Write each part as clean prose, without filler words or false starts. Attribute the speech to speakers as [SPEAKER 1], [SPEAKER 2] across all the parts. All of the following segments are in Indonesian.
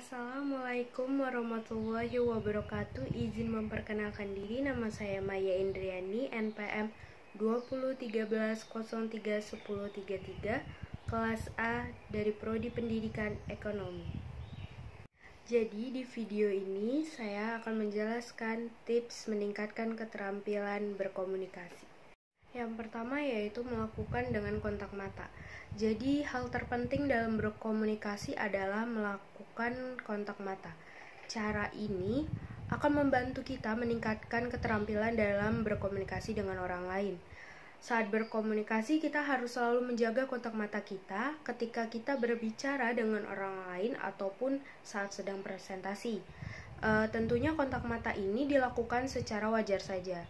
[SPEAKER 1] Assalamualaikum warahmatullahi wabarakatuh. Izin memperkenalkan diri, nama saya Maya Indriani, NPM 2013031033, kelas A dari Prodi Pendidikan Ekonomi. Jadi di video ini saya akan menjelaskan tips meningkatkan keterampilan berkomunikasi. Yang pertama yaitu melakukan dengan kontak mata. Jadi hal terpenting dalam berkomunikasi adalah melakukan kontak mata. Cara ini akan membantu kita meningkatkan keterampilan dalam berkomunikasi dengan orang lain. Saat berkomunikasi kita harus selalu menjaga kontak mata kita ketika kita berbicara dengan orang lain ataupun saat sedang presentasi. Tentunya kontak mata ini dilakukan secara wajar saja.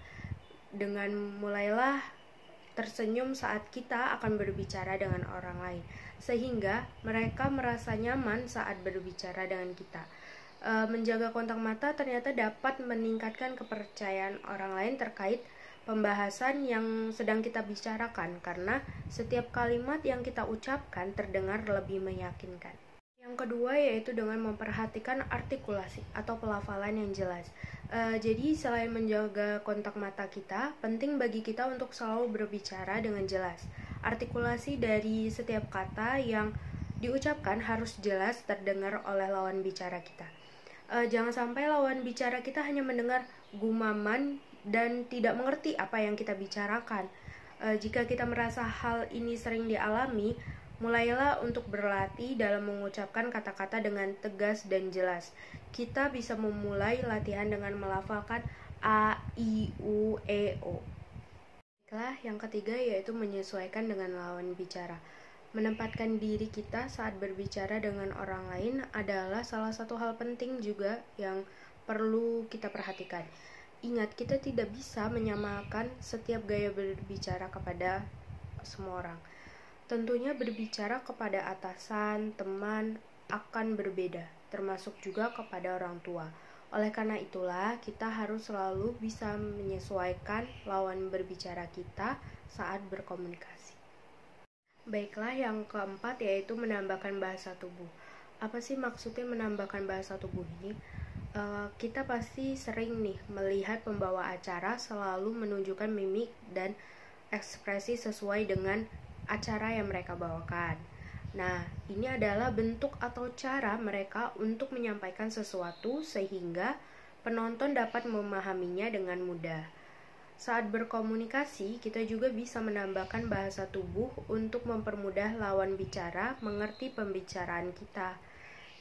[SPEAKER 1] Dengan mulailah tersenyum saat kita akan berbicara dengan orang lain, sehingga mereka merasa nyaman saat berbicara dengan kita. Menjaga kontak mata ternyata dapat meningkatkan kepercayaan orang lain terkait pembahasan yang sedang kita bicarakan, karena setiap kalimat yang kita ucapkan terdengar lebih meyakinkan. Yang kedua yaitu dengan memperhatikan artikulasi atau pelafalan yang jelas. Jadi selain menjaga kontak mata kita, penting bagi kita untuk selalu berbicara dengan jelas. Artikulasi dari setiap kata yang diucapkan harus jelas terdengar oleh lawan bicara kita. Jangan sampai lawan bicara kita hanya mendengar gumaman dan tidak mengerti apa yang kita bicarakan. Jika kita merasa hal ini sering dialami, mulailah untuk berlatih dalam mengucapkan kata-kata dengan tegas dan jelas. Kita bisa memulai latihan dengan melafalkan A, I, U, E, O. Baiklah, yang ketiga yaitu menyesuaikan dengan lawan bicara. Menempatkan diri kita saat berbicara dengan orang lain adalah salah satu hal penting juga yang perlu kita perhatikan. Ingat, kita tidak bisa menyamakan setiap gaya berbicara kepada semua orang. Tentunya berbicara kepada atasan, teman akan berbeda, termasuk juga kepada orang tua. Oleh karena itulah, kita harus selalu bisa menyesuaikan lawan berbicara kita saat berkomunikasi. Baiklah, yang keempat yaitu menambahkan bahasa tubuh. Apa sih maksudnya menambahkan bahasa tubuh ini? Kita pasti sering nih melihat pembawa acara selalu menunjukkan mimik dan ekspresi sesuai dengan acara yang mereka bawakan. Nah, ini adalah bentuk atau cara mereka untuk menyampaikan sesuatu sehingga penonton dapat memahaminya dengan mudah. Saat berkomunikasi, kita juga bisa menambahkan bahasa tubuh untuk mempermudah lawan bicara mengerti pembicaraan kita.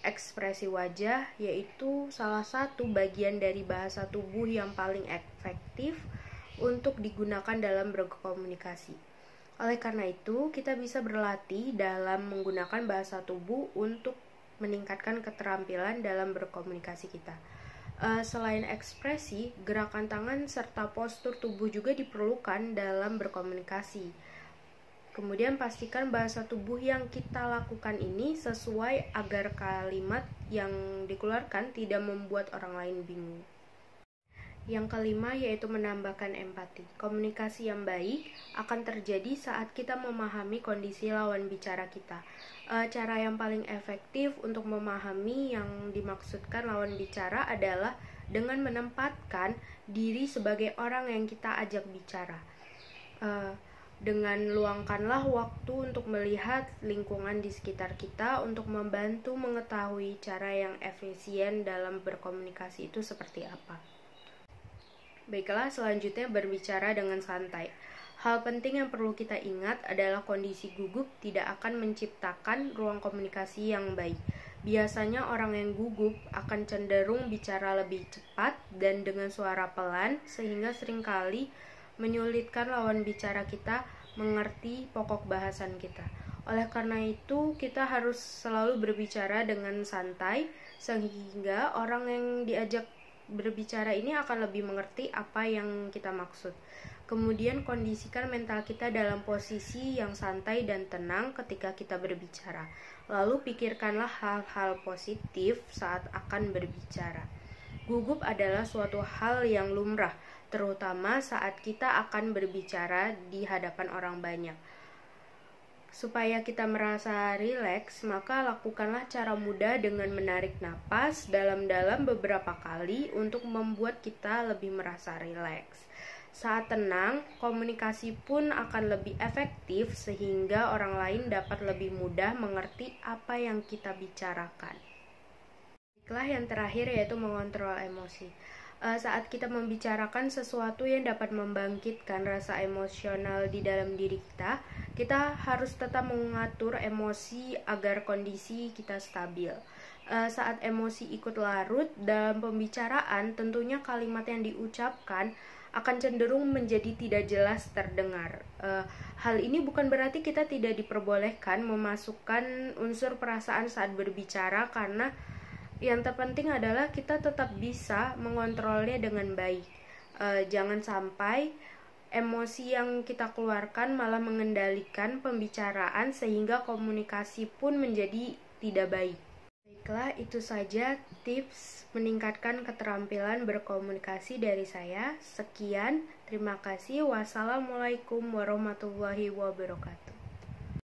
[SPEAKER 1] Ekspresi wajah yaitu salah satu bagian dari bahasa tubuh yang paling efektif untuk digunakan dalam berkomunikasi. Oleh karena itu, kita bisa berlatih dalam menggunakan bahasa tubuh untuk meningkatkan keterampilan dalam berkomunikasi kita. Selain ekspresi, gerakan tangan serta postur tubuh juga diperlukan dalam berkomunikasi. Kemudian pastikan bahasa tubuh yang kita lakukan ini sesuai agar kalimat yang dikeluarkan tidak membuat orang lain bingung. Yang kelima yaitu menambahkan empati. Komunikasi yang baik akan terjadi saat kita memahami kondisi lawan bicara kita. Cara yang paling efektif untuk memahami yang dimaksudkan lawan bicara adalah dengan menempatkan diri sebagai orang yang kita ajak bicara. Dengan luangkanlah waktu untuk melihat lingkungan di sekitar kita untuk membantu mengetahui cara yang efisien dalam berkomunikasi itu seperti apa. Baiklah, selanjutnya berbicara dengan santai. Hal penting yang perlu kita ingat adalah kondisi gugup tidak akan menciptakan ruang komunikasi yang baik. Biasanya orang yang gugup akan cenderung bicara lebih cepat dan dengan suara pelan, sehingga seringkali menyulitkan lawan bicara kita mengerti pokok bahasan kita. Oleh karena itu, kita harus selalu berbicara dengan santai, sehingga orang yang diajak berbicara ini akan lebih mengerti apa yang kita maksud. Kemudian kondisikan mental kita dalam posisi yang santai dan tenang ketika kita berbicara. Lalu pikirkanlah hal-hal positif saat akan berbicara. Gugup adalah suatu hal yang lumrah, terutama saat kita akan berbicara di hadapan orang banyak. Supaya kita merasa rileks, maka lakukanlah cara mudah dengan menarik napas dalam-dalam beberapa kali untuk membuat kita lebih merasa rileks. Saat tenang, komunikasi pun akan lebih efektif sehingga orang lain dapat lebih mudah mengerti apa yang kita bicarakan. Baiklah, yang terakhir yaitu mengontrol emosi. Saat kita membicarakan sesuatu yang dapat membangkitkan rasa emosional di dalam diri kita, kita harus tetap mengatur emosi agar kondisi kita stabil. Saat emosi ikut larut dalam pembicaraan, tentunya kalimat yang diucapkan akan cenderung menjadi tidak jelas terdengar. Hal ini bukan berarti kita tidak diperbolehkan memasukkan unsur perasaan saat berbicara, karena yang terpenting adalah kita tetap bisa mengontrolnya dengan baik. Jangan sampai emosi yang kita keluarkan malah mengendalikan pembicaraan sehingga komunikasi pun menjadi tidak baik. Baiklah, itu saja tips meningkatkan keterampilan berkomunikasi dari saya. Sekian, terima kasih. Wassalamualaikum warahmatullahi wabarakatuh.